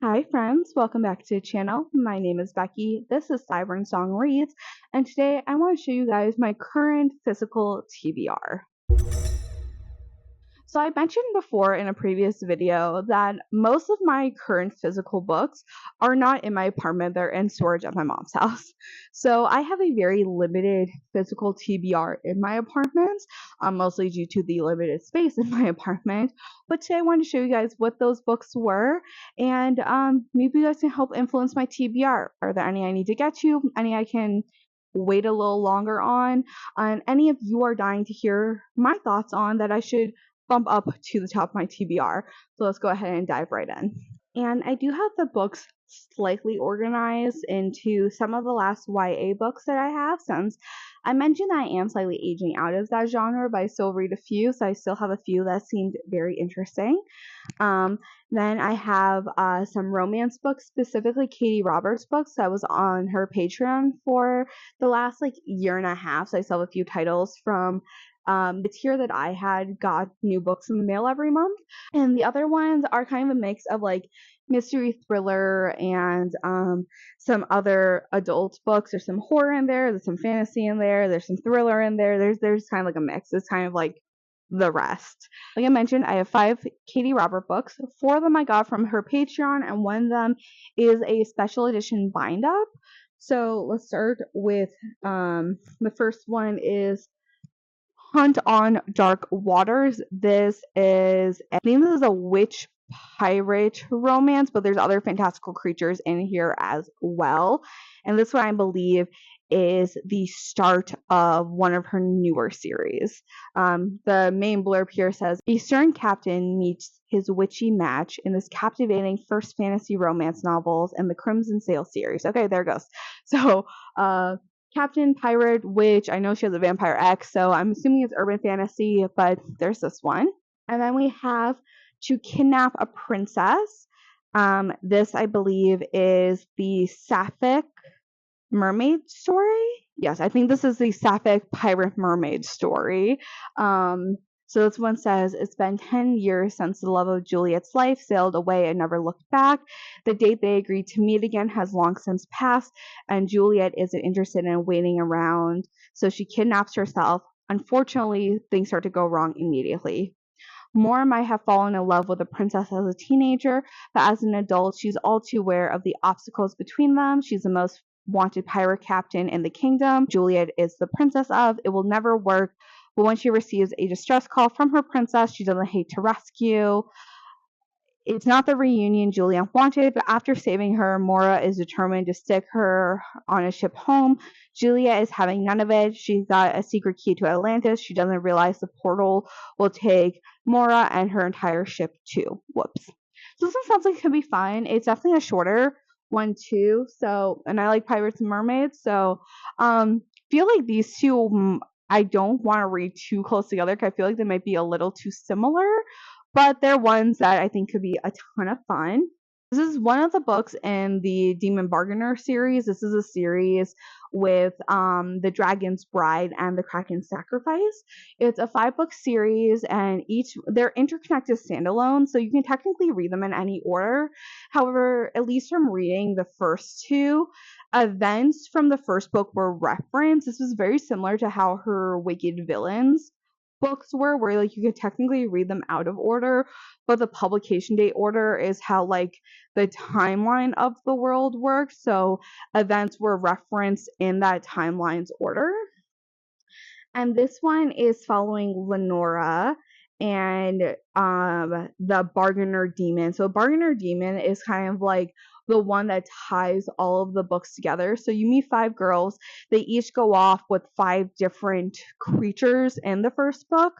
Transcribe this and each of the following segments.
Hi friends, welcome back to the channel. My name is Becky, this is Cyber Song Reads, and today I want to show you guys my current physical TBR. So I mentioned before in a previous video that most of my current physical books are not in my apartment, they're in storage at my mom's house. So I have a very limited physical TBR in my apartment, mostly due to the limited space in my apartment. But today I want to show you guys what those books were, and maybe you guys can help influence my TBR. Are there any I need to get to? Any I can wait a little longer on? And any of you are dying to hear my thoughts on that I should bump up to the top of my TBR. So let's go ahead and dive right in. And I do have the books slightly organized into some of the last YA books that I have, since I mentioned that I am slightly aging out of that genre, but I still read a few, so I still have a few that seemed very interesting. Then I have some romance books, specifically Katie Roberts books. I was on her Patreon for the last year and a half, so I still have a few titles from the tier that I had got new books in the mail every month. And the other ones are kind of a mix of mystery thriller and some other adult books. There's some horror in there, there's some fantasy in there, there's some thriller in there. There's kind of like a mix. It's kind of like the rest. Like I mentioned, I have 5 Katie Robert books. 4 of them I got from her Patreon, and one of them is a special edition bind up. So let's start with the first one is Hunt on Dark Waters. I think this is a witch pirate romance, but there's other fantastical creatures in here as well. And this one, I believe, is the start of one of her newer series. The main blurb here says, a stern captain meets his witchy match in this captivating first fantasy romance novels in the Crimson Sail series. Okay, there it goes. So, Captain, pirate, witch. I know she has a vampire ex, so I'm assuming it's urban fantasy, but there's this one. And then we have To Kidnap a Princess. This, I believe, is the Sapphic mermaid story. Yes, I think this is the Sapphic pirate mermaid story. So this one says, it's been 10 years since the love of Juliet's life sailed away and never looked back. The date they agreed to meet again has long since passed, and Juliet isn't interested in waiting around, so she kidnaps herself. Unfortunately, things start to go wrong immediately. Moore might have fallen in love with the princess as a teenager, but as an adult, she's all too aware of the obstacles between them. She's the most wanted pirate captain in the kingdom Juliet is the princess of. It will never work. But when she receives a distress call from her princess she doesn't hate to rescue, it's not the reunion Juliet wanted, but after saving her, Mora is determined to stick her on a ship home. Juliet is having none of it. She's got a secret key to Atlantis. She doesn't realize the portal will take Mora and her entire ship too. Whoops. So this one sounds like it could be fun. It's definitely a shorter one too. So, and I like pirates and mermaids. So, feel like these two, I don't want to read too close together because I feel like they might be a little too similar, but they're ones that I think could be a ton of fun. This is one of the books in the Demon Bargainer series. This is a series with the Dragon's Bride and the Kraken's Sacrifice. It's a 5-book series, and they're interconnected standalone, so you can technically read them in any order. However, at least from reading the first 2, events from the first book were referenced. This was very similar to how her Wicked Villains books were, where you could technically read them out of order, but the publication date order is how the timeline of the world works. So events were referenced in that timeline's order. And this one is following Lenora and the Bargainer Demon. So Bargainer Demon is kind of like the one that ties all of the books together. So you meet 5 girls. They each go off with 5 different creatures in the first book.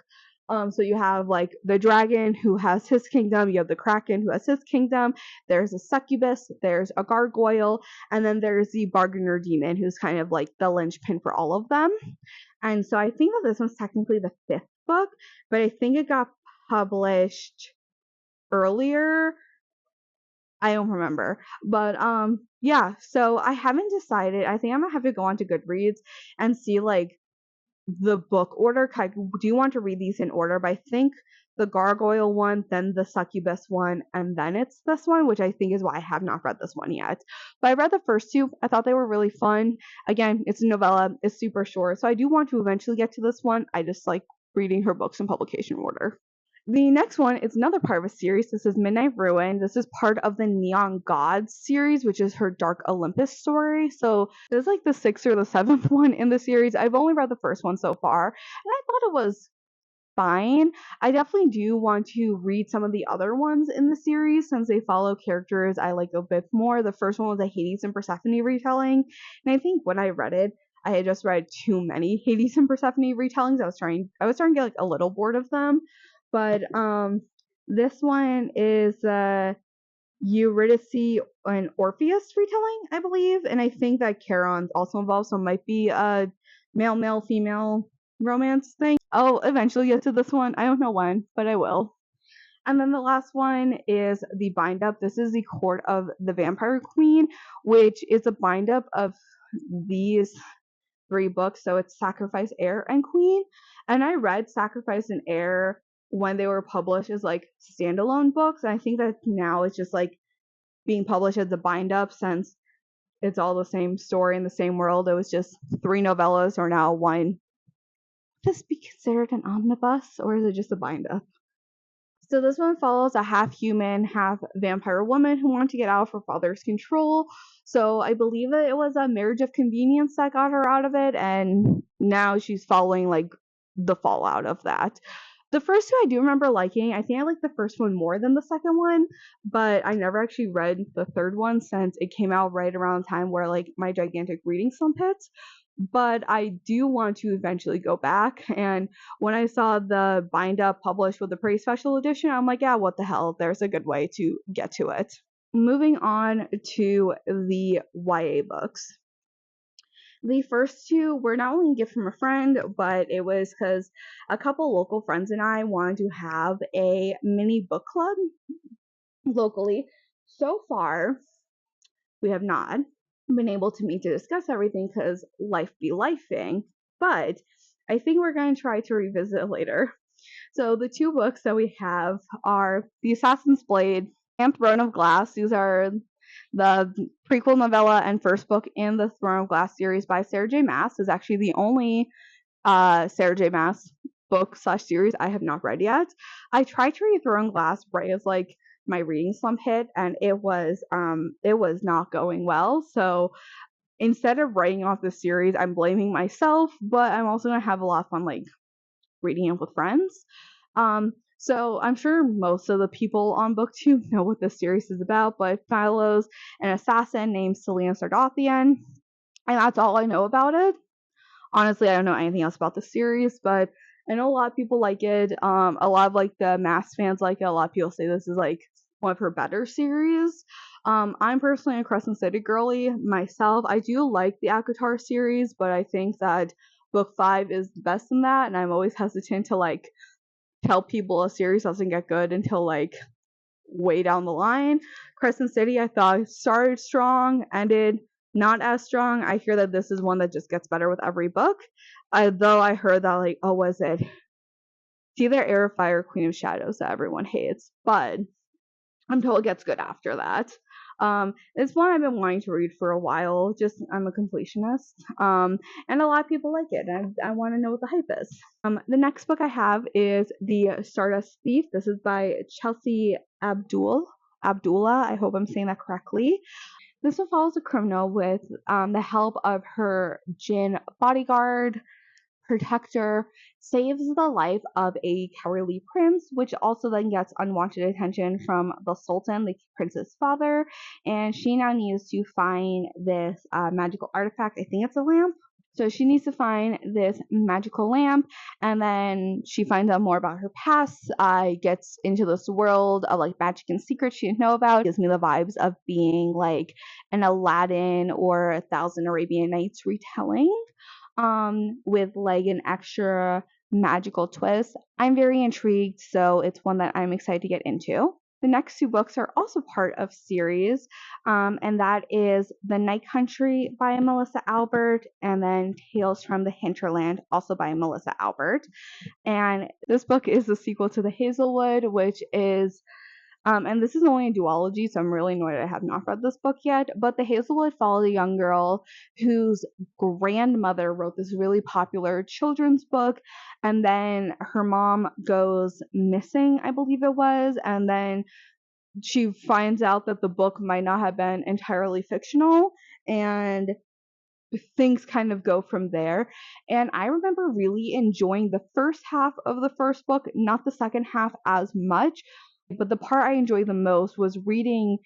So you have the dragon who has his kingdom, you have the kraken who has his kingdom, there's a succubus, there's a gargoyle, and then there's the Bargainer Demon who's kind of like the linchpin for all of them. And so I think that this one's technically the 5th book, but I think it got published earlier. I don't remember. But yeah, so I haven't decided. I think I'm gonna have to go on to Goodreads and see the book order. I do want to read these in order, but I think the gargoyle one, then the succubus one, and then it's this one, which I think is why I have not read this one yet. But I read the first two. I thought they were really fun. Again, it's a novella. It's super short, so I do want to eventually get to this one. I just like reading her books in publication order. The next one is another part of a series. This is Midnight Ruin. This is part of the Neon Gods series, which is her Dark Olympus story. So this is like the sixth or the seventh one in the series. I've only read the first one so far, and I thought it was fine. I definitely do want to read some of the other ones in the series since they follow characters I like a bit more. The first one was a Hades and Persephone retelling, and I think when I read it, I had just read too many Hades and Persephone retellings. I was starting to get like a little bored of them. But this one is Eurydice and Orpheus retelling, I believe, and I think that Charon's also involved, so it might be a male female romance thing. I'll eventually get to this one. I don't know when, but I will. And then the last one is the bind up. This is the Court of the Vampire Queen, which is a bind up of these 3 books. So it's Sacrifice, Heir, and Queen. And I read Sacrifice and Heir when they were published as like standalone books. And I think that now it's just like being published as a bind up since it's all the same story in the same world. It was just 3 novellas or now 1. This be considered an omnibus or is it just a bind up? So this one follows a half human, half vampire woman who wanted to get out of her father's control. So I believe that it was a marriage of convenience that got her out of it, and now she's following like the fallout of that. The first 2 I do remember liking. I think I like the first one more than the second one, but I never actually read the third one since it came out right around the time where like my gigantic reading slump hit. But I do want to eventually go back, and when I saw the bind up published with the pretty special edition, I'm like, yeah, what the hell? There's a good way to get to it. Moving on to the YA books. The first 2 were not only a gift from a friend, but it was because a couple local friends and I wanted to have a mini book club locally. So far, we have not been able to meet to discuss everything because life be lifing, but I think we're going to try to revisit it later. So the 2 books that we have are The Assassin's Blade and Throne of Glass. These are the prequel novella and first book in the Throne of Glass series by Sarah J. Maas. Is actually the only Sarah J. Maas book / series I have not read yet. I tried to read Throne of Glass right as like my reading slump hit, and it was not going well. So instead of writing off the series, I'm blaming myself, but I'm also gonna have a lot of fun like reading it with friends. So I'm sure most of the people on booktube know what this series is about, but it follows an assassin named Selena Sardothien, and that's all I know about it. Honestly, I don't know anything else about the series, but I know a lot of people like it. A lot of like the Mass fans like it. A lot of people say this is like one of her better series. I'm personally a Crescent City girly myself. I do like the ACOTAR series, but I think that book 5 is the best in that, and I'm always hesitant to like tell people a series doesn't get good until like way down the line. Crescent City, I thought started strong, ended not as strong. I hear that this is one that just gets better with every book. Though I heard that like, oh, was it? It's either Heir of Fire, Queen of Shadows that everyone hates, but until it gets good after that. It's one I've been wanting to read for a while. Just I'm a completionist, and a lot of people like it, and I want to know what the hype is. The next book I have is The Stardust Thief. This is by Chelsea Abdullah. I hope I'm saying that correctly. This one follows a criminal with the help of her Jinn bodyguard protector, saves the life of a cowardly prince, which also then gets unwanted attention from the Sultan, the prince's father, and she now needs to find this magical artifact. I think it's a lamp. So she needs to find this magical lamp, and then she finds out more about her past, gets into this world of like magic and secrets she didn't know about. It gives me the vibes of being like an Aladdin or a Thousand Arabian Nights retelling, with like an extra magical twist. I'm very intrigued, so it's one that I'm excited to get into. The next two books are also part of series, and that is The Night Country by Melissa Albert, and then Tales from the Hinterland, also by Melissa Albert. And this book is the sequel to The Hazelwood, which is and this is only a duology, so I'm really annoyed I have not read this book yet. But The Hazelwood followed a young girl whose grandmother wrote this really popular children's book, and then her mom goes missing, I believe it was, and then she finds out that the book might not have been entirely fictional, and things kind of go from there. And I remember really enjoying the first half of the first book, not the second half as much. But the part I enjoyed the most was reading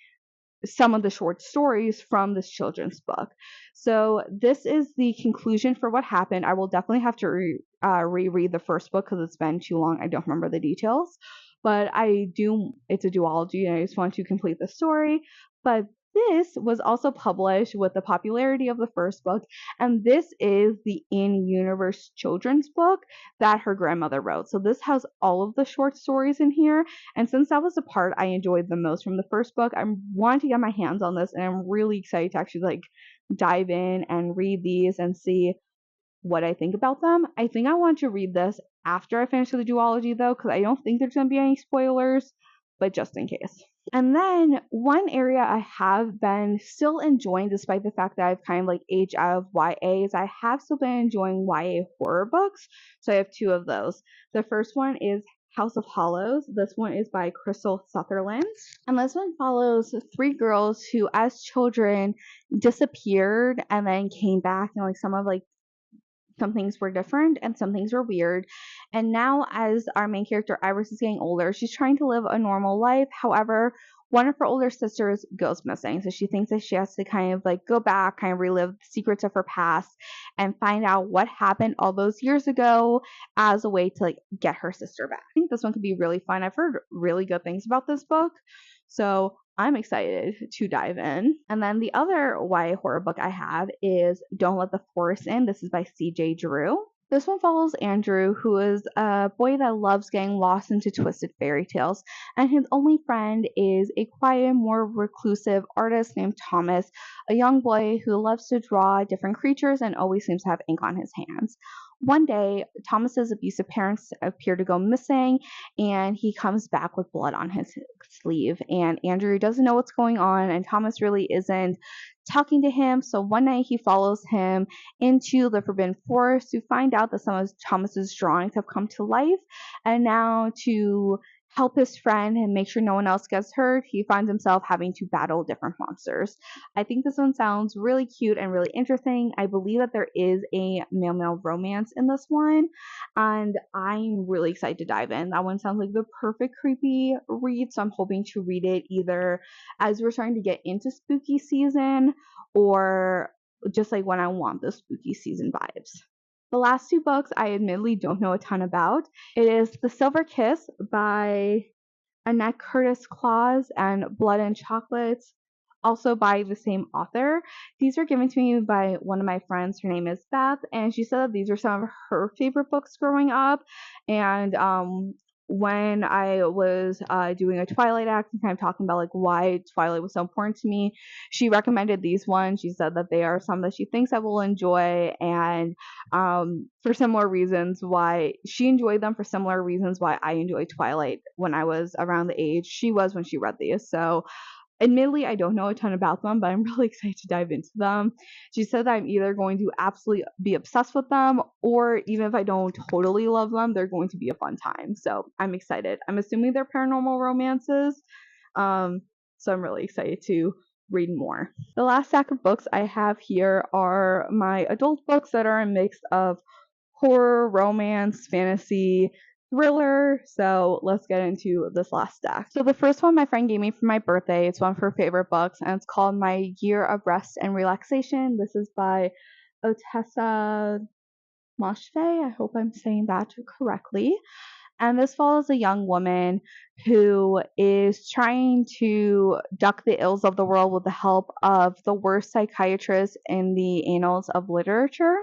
some of the short stories from this children's book. So this is the conclusion for what happened. I will definitely have to reread the first book because it's been too long. I don't remember the details. But it's a duology and I just want to complete the story. But this was also published with the popularity of the first book, and this is the in-universe children's book that her grandmother wrote. So this has all of the short stories in here, and since that was the part I enjoyed the most from the first book, I wanted to get my hands on this, and I'm really excited to actually dive in and read these and see what I think about them. I think I want to read this after I finish the duology though, because I don't think there's going to be any spoilers, but just in case. And then one area I have been still enjoying, despite the fact that I've kind of aged out of YA, is I have still been enjoying YA horror books. So I have two of those. The first one is House of Hollows. This one is by Crystal Sutherland. And this one follows three girls who, as children, disappeared and then came back, and some things were different and some things were weird. And now, as our main character Iris is getting older, she's trying to live a normal life. However, one of her older sisters goes missing. So she thinks that she has to kind of go back, kind of relive the secrets of her past and find out what happened all those years ago as a way to get her sister back. I think this one could be really fun. I've heard really good things about this book. So I'm excited to dive in. And then the other YA horror book I have is Don't Let the Forest In. This is by CJ Drew. This one follows Andrew, who is a boy that loves getting lost into twisted fairy tales, and his only friend is a quiet, more reclusive artist named Thomas, a young boy who loves to draw different creatures and always seems to have ink on his hands. One day, Thomas's abusive parents appear to go missing, and he comes back with blood on his sleeve. And Andrew doesn't know what's going on, and Thomas really isn't talking to him. So one night, he follows him into the Forbidden Forest to find out that some of Thomas's drawings have come to life. And now, to help his friend and make sure no one else gets hurt, he finds himself having to battle different monsters. I think this one sounds really cute and really interesting. I believe that there is a male-male romance in this one, and I'm really excited to dive in. That one sounds like the perfect creepy read, so I'm hoping to read it either as we're starting to get into spooky season or just when I want the spooky season vibes. The last two books I admittedly don't know a ton about. It is The Silver Kiss by Annette Curtis Claus and Blood and Chocolates, also by the same author. These were given to me by one of my friends. Her name is Beth, and she said that these were some of her favorite books growing up. And when I was doing a Twilight act and kind of talking about why Twilight was so important to me, she recommended these ones. She said that they are some that she thinks I will enjoy, and for similar reasons why she enjoyed them, for similar reasons why I enjoyed Twilight when I was around the age she was when she read these. So admittedly, I don't know a ton about them, but I'm really excited to dive into them. She said that I'm either going to absolutely be obsessed with them, or even if I don't totally love them, they're going to be a fun time. So I'm excited. I'm assuming they're paranormal romances. So I'm really excited to read more. The last stack of books I have here are my adult books that are a mix of horror, romance, fantasy, thriller. So let's get into this last stack. So the first one my friend gave me for my birthday, it's one of her favorite books, and it's called My Year of Rest and Relaxation. This is by Otessa Moshfegh. I hope I'm saying that correctly. And this follows a young woman who is trying to duck the ills of the world with the help of the worst psychiatrist in the annals of literature.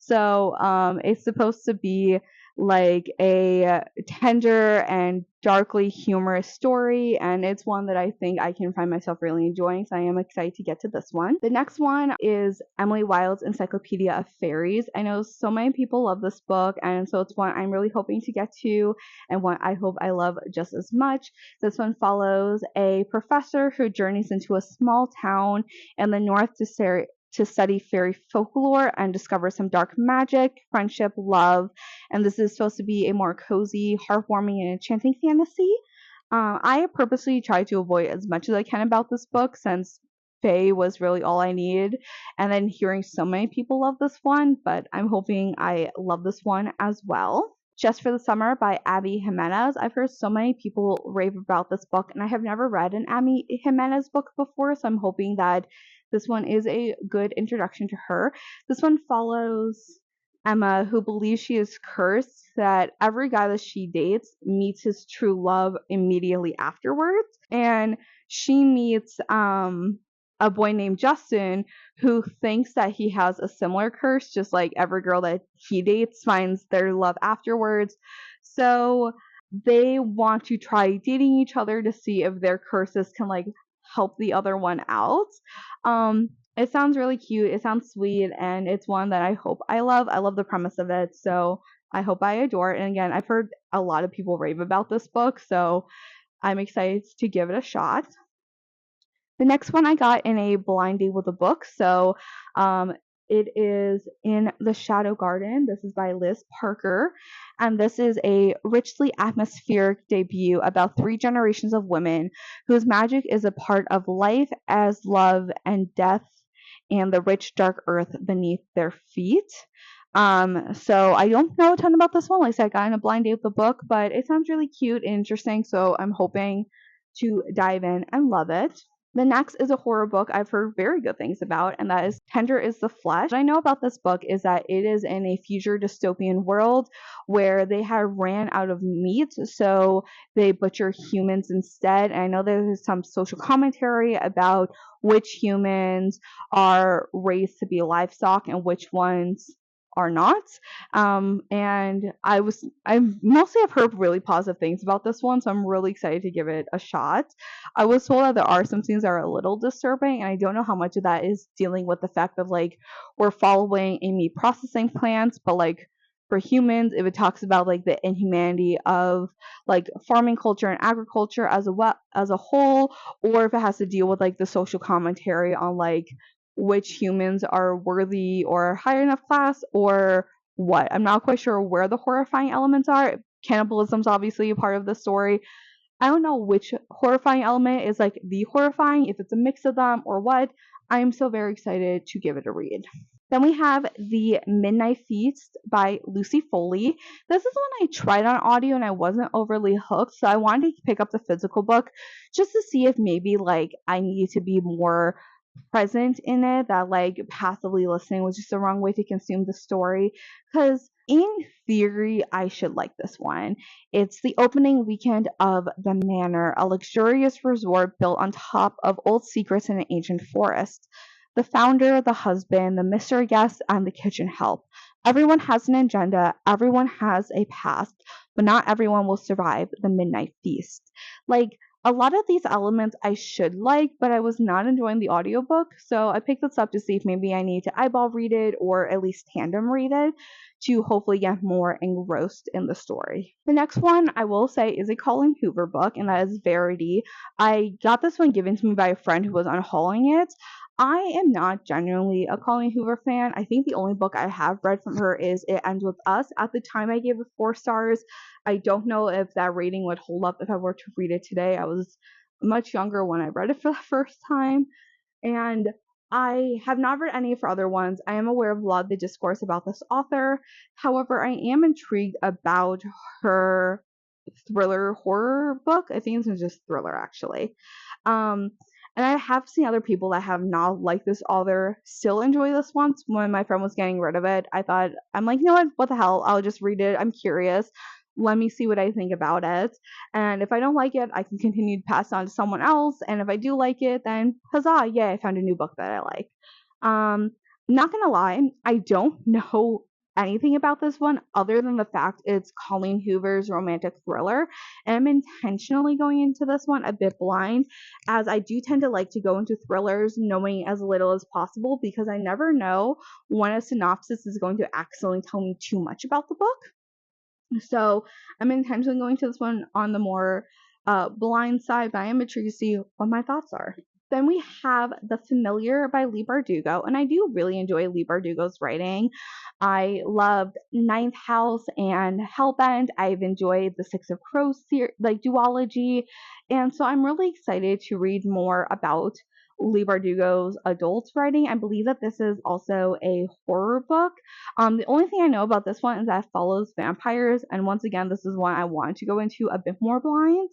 So it's supposed to be like a tender and darkly humorous story, and it's one that I think I can find myself really enjoying, so I am excited to get to this one. The next one is Emily Wilde's Encyclopedia of Fairies. I know so many people love this book, and so it's one I'm really hoping to get to, and one I hope I love just as much. This one follows a professor who journeys into a small town in the north to study fairy folklore and discover some dark magic, friendship, love, and this is supposed to be a more cozy, heartwarming, and enchanting fantasy. I purposely tried to avoid as much as I can about this book since Fae was really all I needed, and then hearing so many people love this one, but I'm hoping I love this one as well. Just for the Summer by Abby Jimenez. I've heard so many people rave about this book, and I have never read an Abby Jimenez book before, so I'm hoping that this one is a good introduction to her. This one follows Emma, who believes she is cursed, that every guy that she dates meets his true love immediately afterwards. And she meets a boy named Justin who thinks that he has a similar curse, just like every girl that he dates finds their love afterwards. So they want to try dating each other to see if their curses can like help the other one out. It sounds really cute, it sounds sweet, and it's one that I hope I love. I love the premise of it, so I hope I adore it. And again, I've heard a lot of people rave about this book, so I'm excited to give it a shot. The next one I got in a blind date with a book, so it is In the Shadow Garden. This is by Liz Parker, and this is a richly atmospheric debut about 3 generations of women whose magic is a part of life as love and death and the rich dark earth beneath their feet. So I don't know a ton about this one. Like I said, I got in a blind date with the book, but it sounds really cute and interesting, so I'm hoping to dive in and love it. The next is a horror book I've heard very good things about, and that is Tender is the Flesh. What I know about this book is that it is in a future dystopian world where they have ran out of meat, so they butcher humans instead. And I know there's some social commentary about which humans are raised to be livestock and which ones are not. And I mostly have heard really positive things about this one, so I'm really excited to give it a shot. I was told that there are some scenes that are a little disturbing, and I don't know how much of that is dealing with the fact that like we're following a meat processing plant, but like for humans, if it talks about like the inhumanity of like farming culture and agriculture as a whole, or if it has to deal with like the social commentary on like which humans are worthy or higher enough class or what. I'm not quite sure where the horrifying elements are. Cannibalism's obviously a part of the story. I don't know which horrifying element is like the horrifying, if it's a mix of them or what. I'm so very excited to give it a read. Then we have The Midnight Feast by Lucy Foley. This is one I tried on audio and I wasn't overly hooked, so I wanted to pick up the physical book just to see if maybe like I needed to be more present in it, that like passively listening was just the wrong way to consume the story, because in theory I should like this one. It's the opening weekend of The Manor, a luxurious resort built on top of old secrets in an ancient forest. The founder, the husband, the mystery guest, and the kitchen help. Everyone has an agenda, everyone has a past, but not everyone will survive the midnight feast. Like, a lot of these elements I should like, but I was not enjoying the audiobook, so I picked this up to see if maybe I need to eyeball read it or at least tandem read it to hopefully get more engrossed in the story. The next one I will say is a Colleen Hoover book, and that is Verity. I got this one given to me by a friend who was unhauling it. I am not genuinely a Colleen Hoover fan. I think the only book I have read from her is It Ends With Us. At the time I gave it 4 stars. I don't know if that rating would hold up if I were to read it today. I was much younger when I read it for the first time, and I have not read any of her other ones. I am aware of a lot of the discourse about this author. However, I am intrigued about her thriller horror book. I think it's just thriller actually. And I have seen other people that have not liked this author still enjoy this one. When my friend was getting rid of it, I'm like, you know what the hell? I'll just read it. I'm curious. Let me see what I think about it. And if I don't like it, I can continue to pass it on to someone else. And if I do like it, then huzzah, yay, I found a new book that I like. Not gonna lie, I don't know anything about this one other than the fact it's Colleen Hoover's romantic thriller. And I'm intentionally going into this one a bit blind, as I do tend to like to go into thrillers knowing as little as possible because I never know when a synopsis is going to accidentally tell me too much about the book. So I'm intentionally going to this one on the more blind side, but I am intrigued to see what my thoughts are. Then we have The Familiar by Leigh Bardugo, and I do really enjoy Leigh Bardugo's writing. I loved Ninth House and Hellbent. I've enjoyed the Six of Crows duology, and so I'm really excited to read more about Leigh Bardugo's adult writing. I believe that this is also a horror book. The only thing I know about this one is that it follows vampires, and once again, this is one I want to go into a bit more blind.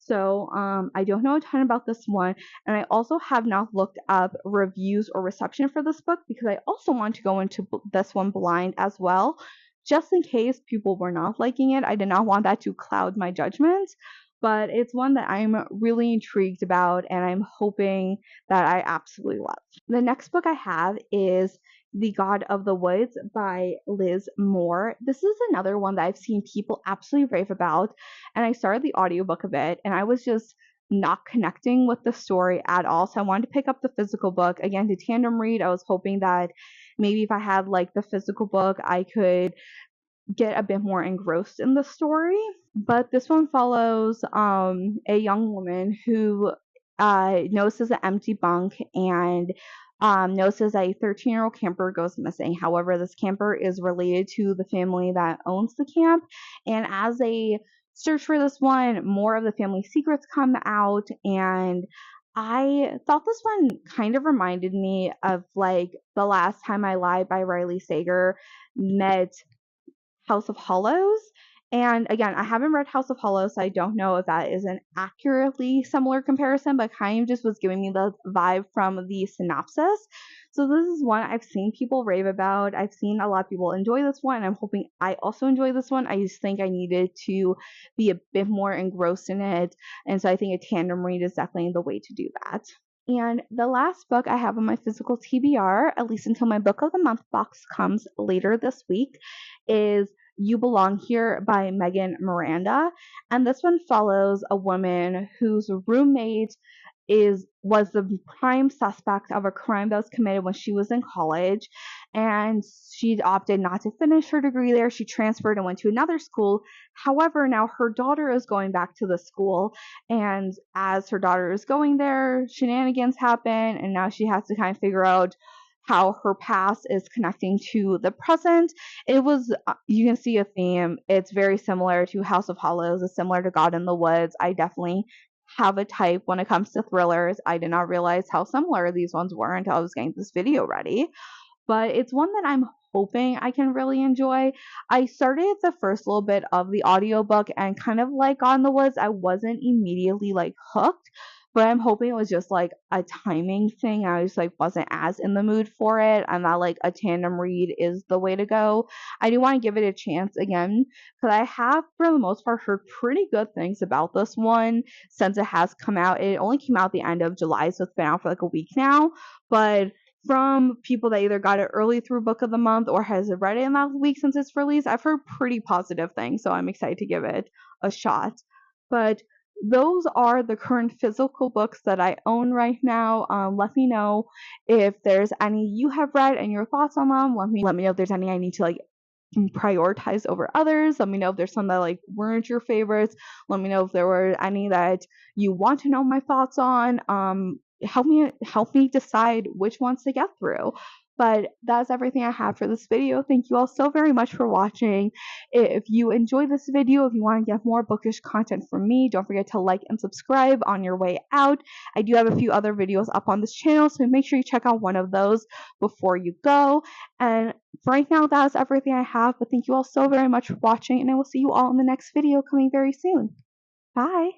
So I don't know a ton about this one, and I also have not looked up reviews or reception for this book because I also want to go into this one blind as well, just in case people were not liking it. I did not want that to cloud my judgment, but it's one that I'm really intrigued about, and I'm hoping that I absolutely love. The next book I have is The God of the Woods by Liz Moore. This is another one that I've seen people absolutely rave about, and I started the audiobook of it, and I was just not connecting with the story at all. So I wanted to pick up the physical book again to tandem read. I was hoping that maybe if I had like the physical book, I could get a bit more engrossed in the story. But this one follows a young woman who notices an empty bunk and notices a 13-year-old camper goes missing. However, this camper is related to the family that owns the camp, and as they search for this one, more of the family secrets come out, and I thought this one kind of reminded me of like The Last Time I Lied by Riley Sager met House of Hollows. And again, I haven't read House of Hollows, so I don't know if that is an accurately similar comparison, but kind of just was giving me the vibe from the synopsis. So this is one I've seen people rave about. I've seen a lot of people enjoy this one, and I'm hoping I also enjoy this one. I just think I needed to be a bit more engrossed in it, and so I think a tandem read is definitely the way to do that. And the last book I have on my physical TBR, at least until my book of the month box comes later this week, is You Belong Here by Megan Miranda. And this one follows a woman whose roommate was the prime suspect of a crime that was committed when she was in college, and she opted not to finish her degree there. She transferred and went to another school. However, now her daughter is going back to the school, and as her daughter is going there, shenanigans happen, and now she has to kind of figure out how her past is connecting to the present. It was, you can see a theme. It's very similar to House of Hollows. It's similar to God in the Woods. I definitely have a type when it comes to thrillers. I did not realize how similar these ones were until I was getting this video ready. But it's one that I'm hoping I can really enjoy. I started the first little bit of the audiobook, and kind of like God in the Woods, I wasn't immediately like hooked, but I'm hoping it was just like a timing thing. I just like wasn't as in the mood for it, and that like a tandem read is the way to go. I do want to give it a chance again because I have for the most part heard pretty good things about this one since it has come out. It only came out the end of July, so it's been out for like a week now, but from people that either got it early through book of the month or has read it in that week since its release, I've heard pretty positive things, so I'm excited to give it a shot. But those are the current physical books that I own right now. Let me know if there's any you have read and your thoughts on them. Let me know if there's any I need to like prioritize over others. Let me know if there's some that like weren't your favorites. Let me know if there were any that you want to know my thoughts on. Help me decide which ones to get through. But that's everything I have for this video. Thank you all so very much for watching. If you enjoyed this video, if you want to get more bookish content from me, don't forget to like and subscribe on your way out. I do have a few other videos up on this channel, so make sure you check out one of those before you go. And for right now, that's everything I have. But thank you all so very much for watching, and I will see you all in the next video coming very soon. Bye!